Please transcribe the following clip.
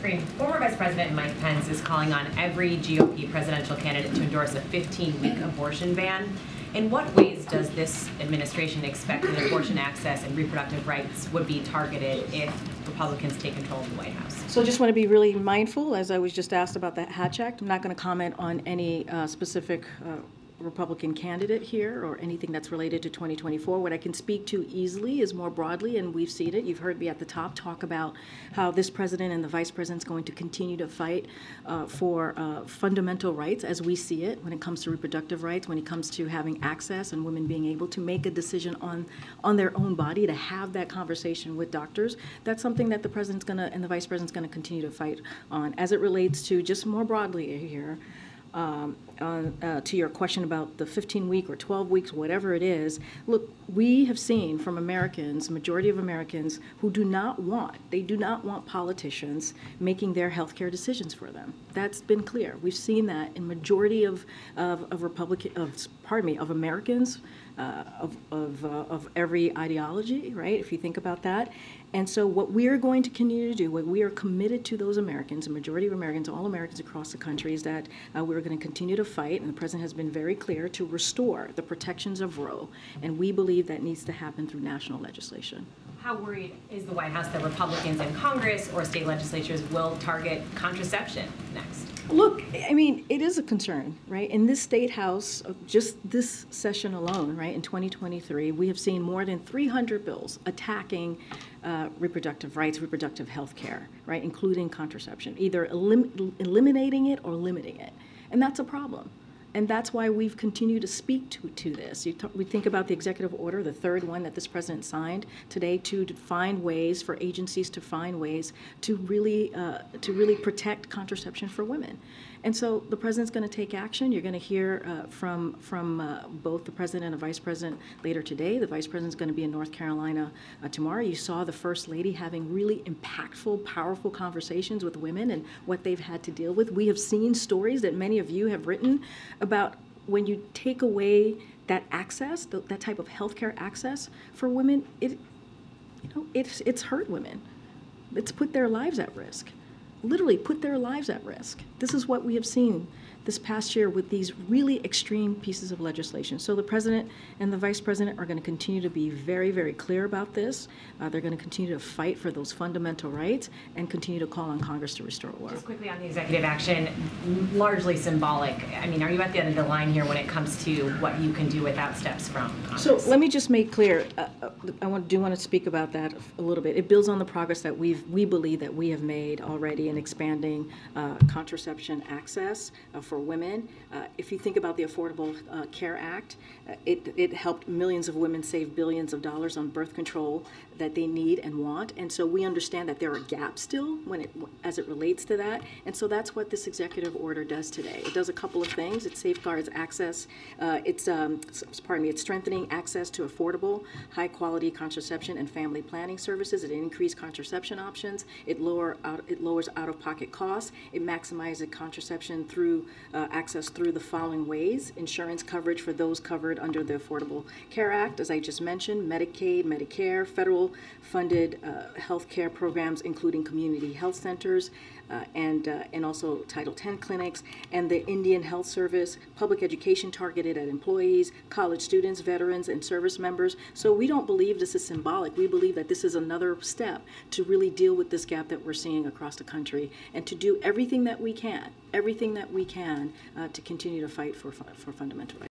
screen, former Vice President Mike Pence is calling on every GOP presidential candidate to endorse a 15-week abortion ban. In what ways does this administration expect that abortion access and reproductive rights would be targeted if Republicans take control of the White House? So I just want to be really mindful, as I was just asked about the Hatch Act. I'm not going to comment on any specific Republican candidate here or anything that's related to 2024. What I can speak to easily is more broadly, and we've seen it. You've heard me at the top talk about how this president and the vice president is going to continue to fight for fundamental rights as we see it when it comes to reproductive rights, when it comes to having access and women being able to make a decision on their own body, to have that conversation with doctors. That's something that the president's going to and the vice president's going to continue to fight on. As it relates to just more broadly here, to your question about the 15-week or 12 weeks, whatever it is, look, we have seen from Americans, majority of Americans, who do not want politicians making their health care decisions for them. That's been clear. We've seen that in majority of Americans, of every ideology, right? If you think about that. And so what we are going to continue to do, what we are committed to those Americans, a majority of Americans, all Americans across the country, is that we're going to continue to fight, and the president has been very clear, to restore the protections of Roe. And we believe that needs to happen through national legislation. How worried is the White House that Republicans in Congress or state legislatures will target contraception next? Look, I mean, it is a concern, right? In this state house, just this session alone, right, in 2023, we have seen more than 300 bills attacking reproductive rights, reproductive health care, right, including contraception, either eliminating it or limiting it. And that's a problem. And that's why we've continued to speak to this. We think about the executive order, the third one that this president signed today, to find ways for agencies to find ways to really protect contraception for women. And so the president's going to take action. You're going to hear from both the president and the vice president later today. The vice president's going to be in North Carolina tomorrow. You saw the first lady having really impactful, powerful conversations with women and what they've had to deal with. We have seen stories that many of you have written about when you take away that access, that type of healthcare access for women. It's hurt women. It's put their lives at risk. Literally put their lives at risk. This is what we have seen this past year with these really extreme pieces of legislation. So the president and the vice president are going to continue to be very, very clear about this. They're going to continue to fight for those fundamental rights and continue to call on Congress to restore order. Just quickly on the executive action, largely symbolic. I mean, are you at the end of the line here when it comes to what you can do without steps from Congress? So let me just make clear, I do want to speak about that a little bit. It builds on the progress that we believe that we have made already in expanding contraception access for women. If you think about the Affordable Care Act, it helped millions of women save billions of dollars on birth control that they need and want. And so we understand that there are gaps still as it relates to that. And so that's what this executive order does today. It does a couple of things. It safeguards access. It's strengthening access to affordable, high-quality contraception and family planning services. It increases contraception options. It lowers out-of-pocket costs. It maximizes contraception through access through the following ways: insurance coverage for those covered under the Affordable Care Act, as I just mentioned, Medicaid, Medicare, federal funded health care programs, including community health centers, and also Title X clinics, and the Indian Health Service, public education targeted at employees, college students, veterans, and service members. So we don't believe this is symbolic. We believe that this is another step to really deal with this gap that we're seeing across the country, and to do everything that we can to continue to fight for fundamental rights.